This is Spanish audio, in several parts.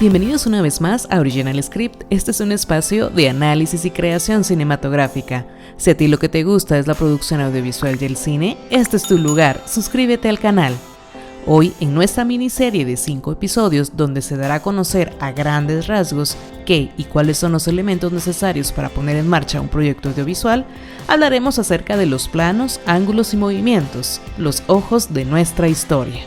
Bienvenidos una vez más a Original Script. Este es un espacio de análisis y creación cinematográfica. Si a ti lo que te gusta es la producción audiovisual y el cine, este es tu lugar. Suscríbete al canal. Hoy, en nuestra miniserie de 5 episodios, donde se dará a conocer a grandes rasgos qué y cuáles son los elementos necesarios para poner en marcha un proyecto audiovisual, hablaremos acerca de los planos, ángulos y movimientos, los ojos de nuestra historia.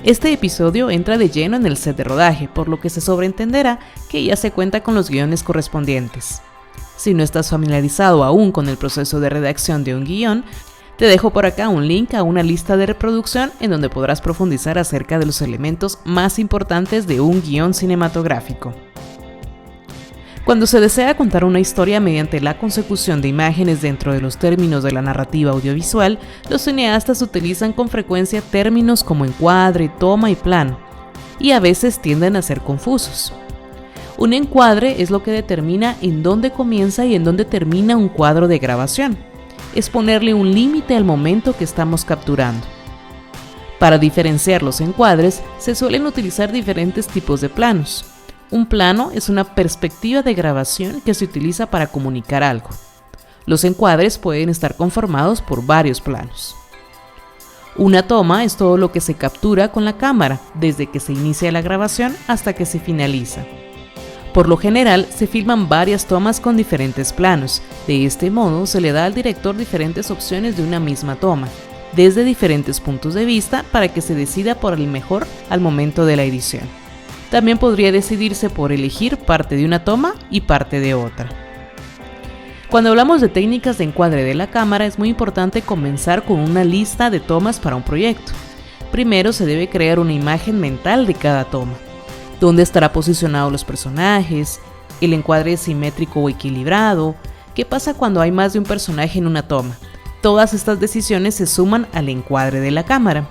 Este episodio entra de lleno en el set de rodaje, por lo que se sobreentenderá que ya se cuenta con los guiones correspondientes. Si no estás familiarizado aún con el proceso de redacción de un guión, te dejo por acá un link a una lista de reproducción en donde podrás profundizar acerca de los elementos más importantes de un guión cinematográfico. Cuando se desea contar una historia mediante la consecución de imágenes dentro de los términos de la narrativa audiovisual, los cineastas utilizan con frecuencia términos como encuadre, toma y plano, y a veces tienden a ser confusos. Un encuadre es lo que determina en dónde comienza y en dónde termina un cuadro de grabación. Es ponerle un límite al momento que estamos capturando. Para diferenciar los encuadres, se suelen utilizar diferentes tipos de planos. Un plano es una perspectiva de grabación que se utiliza para comunicar algo. Los encuadres pueden estar conformados por varios planos. Una toma es todo lo que se captura con la cámara, desde que se inicia la grabación hasta que se finaliza. Por lo general, se filman varias tomas con diferentes planos. De este modo, se le da al director diferentes opciones de una misma toma, desde diferentes puntos de vista para que se decida por el mejor al momento de la edición. También podría decidirse por elegir parte de una toma y parte de otra. Cuando hablamos de técnicas de encuadre de la cámara, es muy importante comenzar con una lista de tomas para un proyecto. Primero se debe crear una imagen mental de cada toma. ¿Dónde estará posicionados los personajes? ¿El encuadre es simétrico o equilibrado? ¿Qué pasa cuando hay más de un personaje en una toma? Todas estas decisiones se suman al encuadre de la cámara.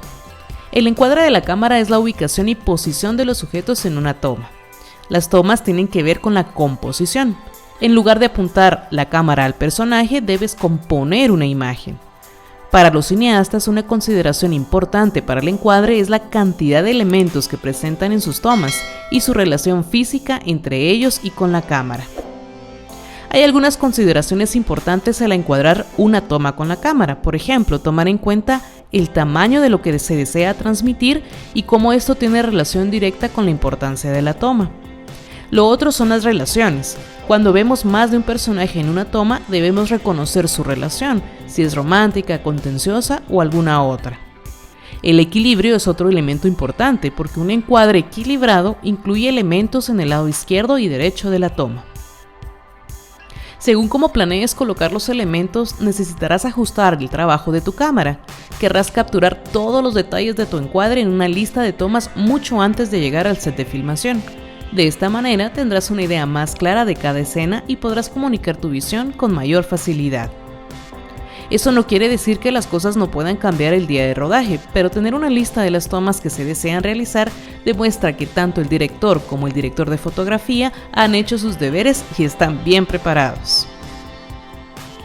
El encuadre de la cámara es la ubicación y posición de los sujetos en una toma. Las tomas tienen que ver con la composición. En lugar de apuntar la cámara al personaje, debes componer una imagen. Para los cineastas, una consideración importante para el encuadre es la cantidad de elementos que presentan en sus tomas y su relación física entre ellos y con la cámara. Hay algunas consideraciones importantes al encuadrar una toma con la cámara. Por ejemplo, tomar en cuenta el tamaño de lo que se desea transmitir y cómo esto tiene relación directa con la importancia de la toma. Lo otro son las relaciones. Cuando vemos más de un personaje en una toma, debemos reconocer su relación, si es romántica, contenciosa o alguna otra. El equilibrio es otro elemento importante porque un encuadre equilibrado incluye elementos en el lado izquierdo y derecho de la toma. Según cómo planees colocar los elementos, necesitarás ajustar el trabajo de tu cámara. Querrás capturar todos los detalles de tu encuadre en una lista de tomas mucho antes de llegar al set de filmación. De esta manera tendrás una idea más clara de cada escena y podrás comunicar tu visión con mayor facilidad. Eso no quiere decir que las cosas no puedan cambiar el día de rodaje, pero tener una lista de las tomas que se desean realizar demuestra que tanto el director como el director de fotografía han hecho sus deberes y están bien preparados.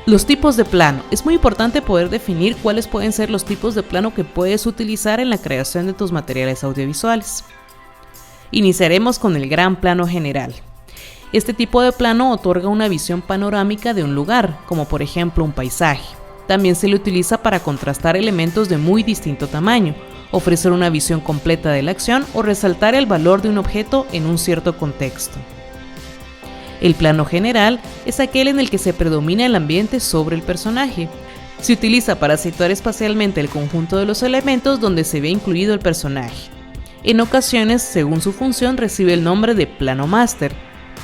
Los tipos de plano. Es muy importante poder definir cuáles pueden ser los tipos de plano que puedes utilizar en la creación de tus materiales audiovisuales. Iniciaremos con el gran plano general. Este tipo de plano otorga una visión panorámica de un lugar, como por ejemplo un paisaje. También se le utiliza para contrastar elementos de muy distinto tamaño, ofrecer una visión completa de la acción o resaltar el valor de un objeto en un cierto contexto. El plano general es aquel en el que se predomina el ambiente sobre el personaje. Se utiliza para situar espacialmente el conjunto de los elementos donde se ve incluido el personaje. En ocasiones, según su función, recibe el nombre de plano máster,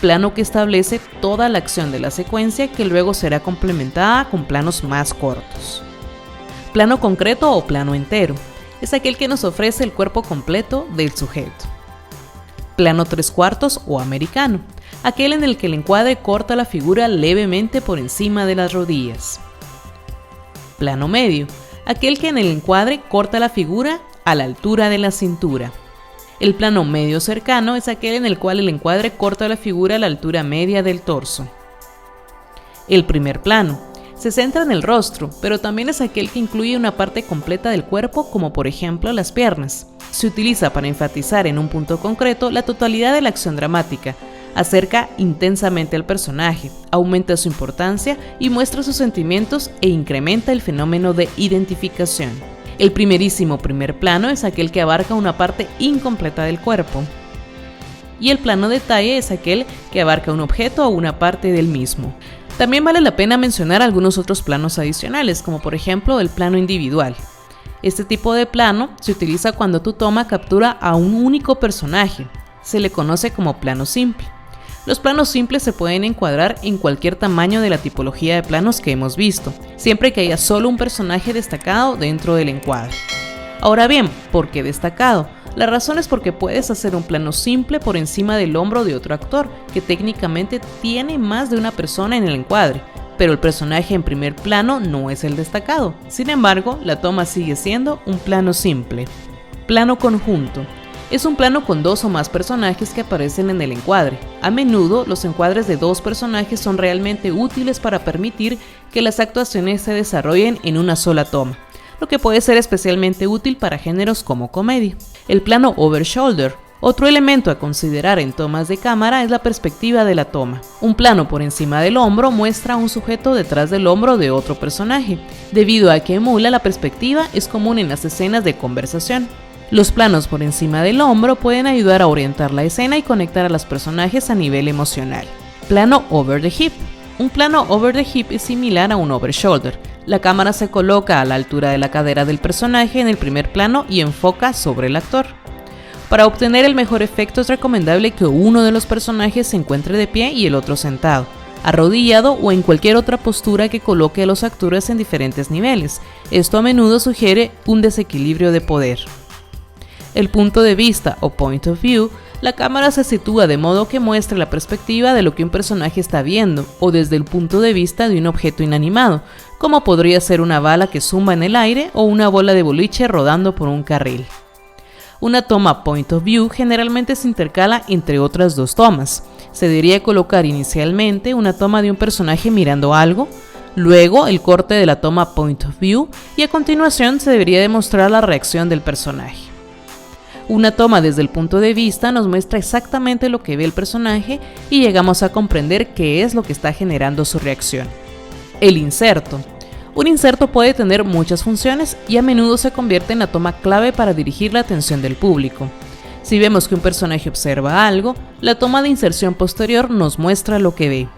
plano que establece toda la acción de la secuencia que luego será complementada con planos más cortos. Plano concreto o plano entero es aquel que nos ofrece el cuerpo completo del sujeto. Plano 3/4 o americano, aquel en el que el encuadre corta la figura levemente por encima de las rodillas. Plano medio, aquel que en el encuadre corta la figura a la altura de la cintura. El plano medio cercano es aquel en el cual el encuadre corta la figura a la altura media del torso. El primer plano se centra en el rostro, pero también es aquel que incluye una parte completa del cuerpo, como por ejemplo las piernas. se utiliza para enfatizar en un punto concreto la totalidad de la acción dramática, acerca intensamente al personaje, aumenta su importancia y muestra sus sentimientos e incrementa el fenómeno de identificación. El primerísimo primer plano es aquel que abarca una parte incompleta del cuerpo, y el plano detalle es aquel que abarca un objeto o una parte del mismo. También vale la pena mencionar algunos otros planos adicionales, como por ejemplo el plano individual. Este tipo de plano se utiliza cuando tu toma captura a un único personaje. Se le conoce como plano simple. Los planos simples se pueden encuadrar en cualquier tamaño de la tipología de planos que hemos visto, siempre que haya solo un personaje destacado dentro del encuadre. Ahora bien, ¿por qué destacado? La razón es porque puedes hacer un plano simple por encima del hombro de otro actor, que técnicamente tiene más de una persona en el encuadre, pero el personaje en primer plano no es el destacado. Sin embargo, la toma sigue siendo un plano simple. Plano conjunto. Es un plano con dos o más personajes que aparecen en el encuadre. A menudo, los encuadres de dos personajes son realmente útiles para permitir que las actuaciones se desarrollen en una sola toma, lo que puede ser especialmente útil para géneros como comedia. El plano over shoulder. Otro elemento a considerar en tomas de cámara es la perspectiva de la toma. Un plano por encima del hombro muestra a un sujeto detrás del hombro de otro personaje. Debido a que emula la perspectiva, es común en las escenas de conversación. Los planos por encima del hombro pueden ayudar a orientar la escena y conectar a los personajes a nivel emocional. Plano over the hip. Un plano over the hip es similar a un over shoulder. La cámara se coloca a la altura de la cadera del personaje en el primer plano y enfoca sobre el actor. Para obtener el mejor efecto es recomendable que uno de los personajes se encuentre de pie y el otro sentado, arrodillado o en cualquier otra postura que coloque a los actores en diferentes niveles. Esto a menudo sugiere un desequilibrio de poder. El punto de vista o point of view. La cámara se sitúa de modo que muestre la perspectiva de lo que un personaje está viendo o desde el punto de vista de un objeto inanimado, como podría ser una bala que zumba en el aire o una bola de boliche rodando por un carril. Una toma point of view generalmente se intercala entre otras dos tomas. Se debería colocar inicialmente una toma de un personaje mirando algo, luego el corte de la toma point of view y a continuación se debería demostrar la reacción del personaje. Una toma desde el punto de vista nos muestra exactamente lo que ve el personaje y llegamos a comprender qué es lo que está generando su reacción. El inserto. Un inserto puede tener muchas funciones y a menudo se convierte en la toma clave para dirigir la atención del público. Si vemos que un personaje observa algo, la toma de inserción posterior nos muestra lo que ve.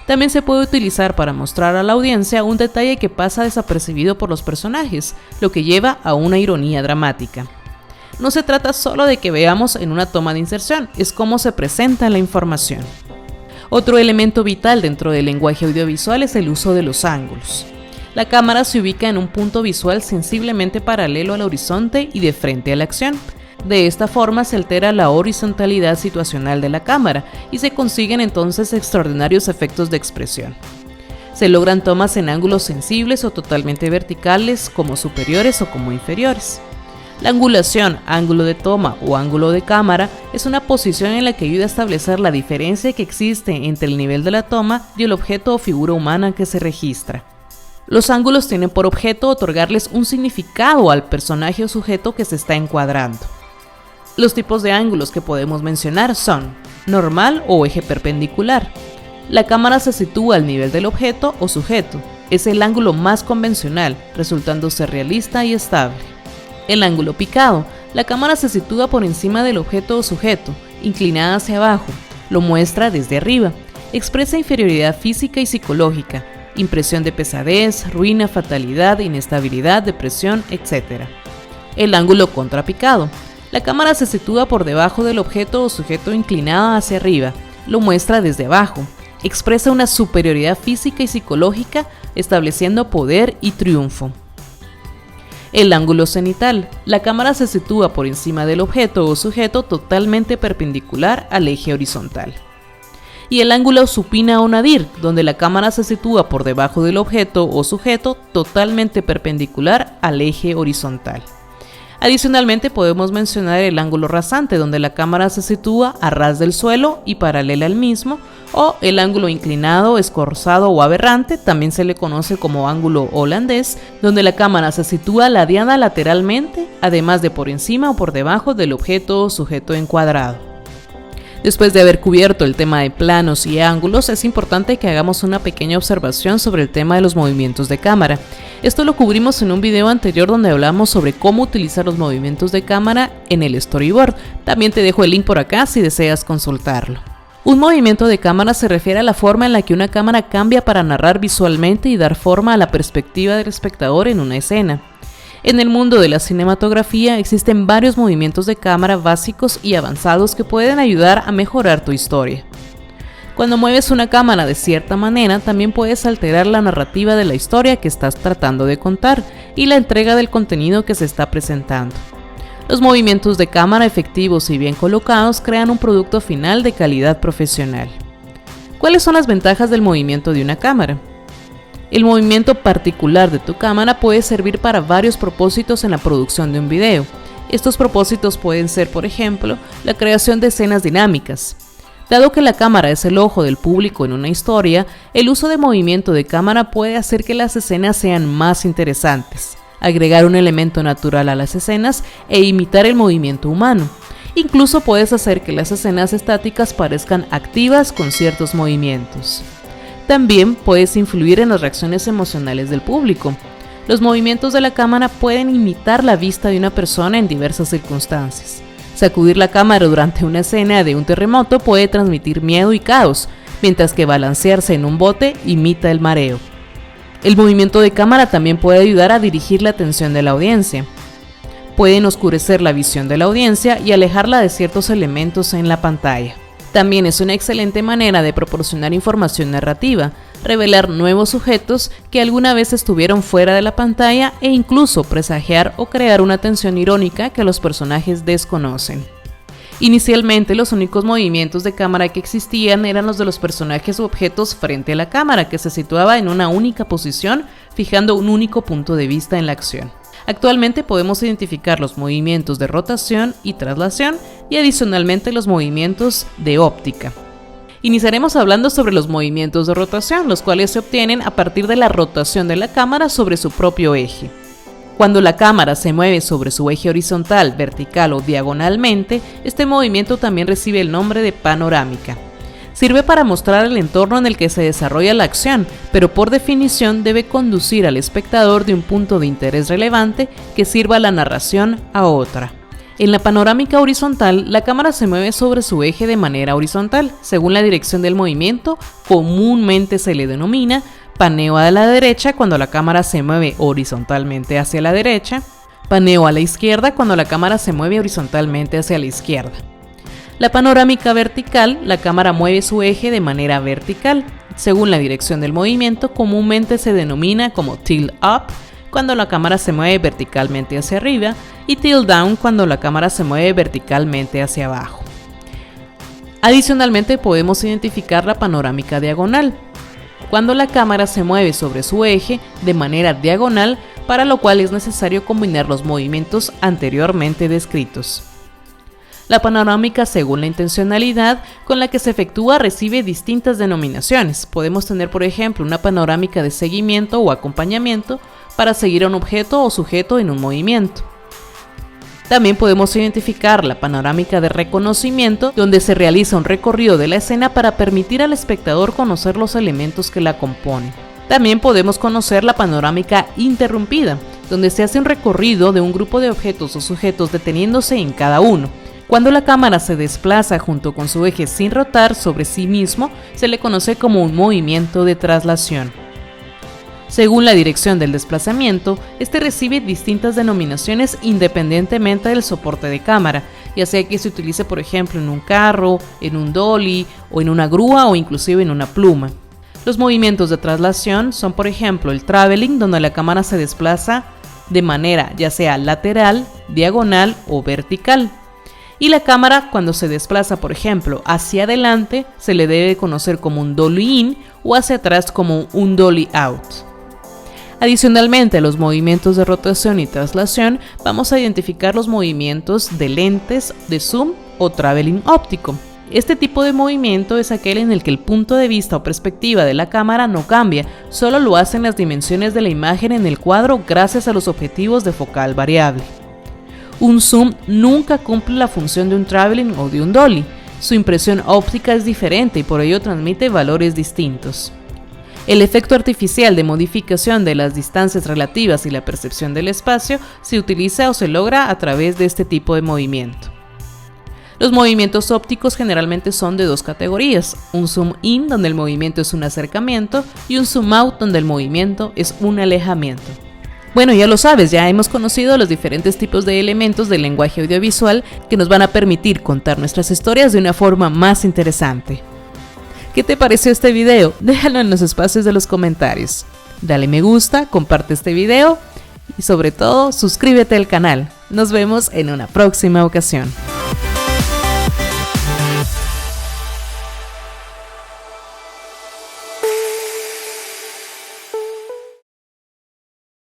También se puede utilizar para mostrar a la audiencia un detalle que pasa desapercibido por los personajes, lo que lleva a una ironía dramática. No se trata solo de que veamos en una toma de inserción, es cómo se presenta la información. Otro elemento vital dentro del lenguaje audiovisual es el uso de los ángulos. La cámara se ubica en un punto visual sensiblemente paralelo al horizonte y de frente a la acción. De esta forma se altera la horizontalidad situacional de la cámara y se consiguen entonces extraordinarios efectos de expresión. Se logran tomas en ángulos sensibles o totalmente verticales, como superiores o como inferiores. La angulación, ángulo de toma o ángulo de cámara es una posición en la que ayuda a establecer la diferencia que existe entre el nivel de la toma y el objeto o figura humana que se registra. Los ángulos tienen por objeto otorgarles un significado al personaje o sujeto que se está encuadrando. Los tipos de ángulos que podemos mencionar son normal o eje perpendicular. La cámara se sitúa al nivel del objeto o sujeto. Es el ángulo más convencional, resultando ser realista y estable. El ángulo picado. La cámara se sitúa por encima del objeto o sujeto, inclinada hacia abajo. Lo muestra desde arriba. Expresa inferioridad física y psicológica, impresión de pesadez, ruina, fatalidad, inestabilidad, depresión, etc. El ángulo contrapicado. La cámara se sitúa por debajo del objeto o sujeto inclinada hacia arriba. Lo muestra desde abajo. Expresa una superioridad física y psicológica, estableciendo poder y triunfo. El ángulo cenital. La cámara se sitúa por encima del objeto o sujeto totalmente perpendicular al eje horizontal. Y el ángulo supina o nadir, donde la cámara se sitúa por debajo del objeto o sujeto totalmente perpendicular al eje horizontal. Adicionalmente podemos mencionar el ángulo rasante, donde la cámara se sitúa a ras del suelo y paralela al mismo, o el ángulo inclinado, escorzado o aberrante, también se le conoce como ángulo holandés, donde la cámara se sitúa ladeada lateralmente, además de por encima o por debajo del objeto o sujeto encuadrado. Después de haber cubierto el tema de planos y ángulos, es importante que hagamos una pequeña observación sobre el tema de los movimientos de cámara. Esto lo cubrimos en un video anterior donde hablamos sobre cómo utilizar los movimientos de cámara en el storyboard. También te dejo el link por acá si deseas consultarlo. Un movimiento de cámara se refiere a la forma en la que una cámara cambia para narrar visualmente y dar forma a la perspectiva del espectador en una escena. En el mundo de la cinematografía existen varios movimientos de cámara básicos y avanzados que pueden ayudar a mejorar tu historia. Cuando mueves una cámara de cierta manera, también puedes alterar la narrativa de la historia que estás tratando de contar y la entrega del contenido que se está presentando. Los movimientos de cámara efectivos y bien colocados crean un producto final de calidad profesional. ¿Cuáles son las ventajas del movimiento de una cámara? El movimiento particular de tu cámara puede servir para varios propósitos en la producción de un video. Estos propósitos pueden ser, por ejemplo, la creación de escenas dinámicas. Dado que la cámara es el ojo del público en una historia, el uso de movimiento de cámara puede hacer que las escenas sean más interesantes, agregar un elemento natural a las escenas e imitar el movimiento humano. Incluso puedes hacer que las escenas estáticas parezcan activas con ciertos movimientos. También puedes influir en las reacciones emocionales del público. Los movimientos de la cámara pueden imitar la vista de una persona en diversas circunstancias. Sacudir la cámara durante una escena de un terremoto puede transmitir miedo y caos, mientras que balancearse en un bote imita el mareo. El movimiento de cámara también puede ayudar a dirigir la atención de la audiencia. Pueden oscurecer la visión de la audiencia y alejarla de ciertos elementos en la pantalla. También es una excelente manera de proporcionar información narrativa, revelar nuevos sujetos que alguna vez estuvieron fuera de la pantalla e incluso presagiar o crear una tensión irónica que los personajes desconocen. Inicialmente, los únicos movimientos de cámara que existían eran los de los personajes u objetos frente a la cámara, que se situaba en una única posición, fijando un único punto de vista en la acción. Actualmente podemos identificar los movimientos de rotación y traslación y adicionalmente los movimientos de óptica. Iniciaremos hablando sobre los movimientos de rotación, los cuales se obtienen a partir de la rotación de la cámara sobre su propio eje. Cuando la cámara se mueve sobre su eje horizontal, vertical o diagonalmente, este movimiento también recibe el nombre de panorámica. Sirve para mostrar el entorno en el que se desarrolla la acción, pero por definición debe conducir al espectador de un punto de interés relevante que sirva a la narración a otra. En la panorámica horizontal, la cámara se mueve sobre su eje de manera horizontal, según la dirección del movimiento. Comúnmente se le denomina paneo a la derecha cuando la cámara se mueve horizontalmente hacia la derecha, paneo a la izquierda cuando la cámara se mueve horizontalmente hacia la izquierda. La panorámica vertical, la cámara mueve su eje de manera vertical. Según la dirección del movimiento, comúnmente se denomina como tilt up cuando la cámara se mueve verticalmente hacia arriba y tilt down cuando la cámara se mueve verticalmente hacia abajo. Adicionalmente podemos identificar la panorámica diagonal, cuando la cámara se mueve sobre su eje de manera diagonal, para lo cual es necesario combinar los movimientos anteriormente descritos. La panorámica según la intencionalidad con la que se efectúa recibe distintas denominaciones. Podemos tener, por ejemplo, una panorámica de seguimiento o acompañamiento para seguir a un objeto o sujeto en un movimiento. También podemos identificar la panorámica de reconocimiento, donde se realiza un recorrido de la escena para permitir al espectador conocer los elementos que la componen. También podemos conocer la panorámica interrumpida, donde se hace un recorrido de un grupo de objetos o sujetos deteniéndose en cada uno. Cuando la cámara se desplaza junto con su eje sin rotar sobre sí mismo, se le conoce como un movimiento de traslación. Según la dirección del desplazamiento, este recibe distintas denominaciones independientemente del soporte de cámara, ya sea que se utilice por ejemplo en un carro, en un dolly o en una grúa o inclusive en una pluma. Los movimientos de traslación son por ejemplo el traveling, donde la cámara se desplaza de manera ya sea lateral, diagonal o vertical. Y la cámara cuando se desplaza por ejemplo hacia adelante se le debe conocer como un dolly in o hacia atrás como un dolly out. Adicionalmente a los movimientos de rotación y traslación, vamos a identificar los movimientos de lentes de zoom o traveling óptico. Este tipo de movimiento es aquel en el que el punto de vista o perspectiva de la cámara no cambia, solo lo hacen las dimensiones de la imagen en el cuadro gracias a los objetivos de focal variable. Un zoom nunca cumple la función de un traveling o de un dolly. Su impresión óptica es diferente y por ello transmite valores distintos. El efecto artificial de modificación de las distancias relativas y la percepción del espacio se utiliza o se logra a través de este tipo de movimiento. Los movimientos ópticos generalmente son de dos categorías: un zoom in donde el movimiento es un acercamiento y un zoom out donde el movimiento es un alejamiento. Bueno, ya lo sabes, ya hemos conocido los diferentes tipos de elementos del lenguaje audiovisual que nos van a permitir contar nuestras historias de una forma más interesante. ¿Qué te pareció este video? Déjalo en los espacios de los comentarios. Dale me gusta, comparte este video y sobre todo suscríbete al canal. Nos vemos en una próxima ocasión.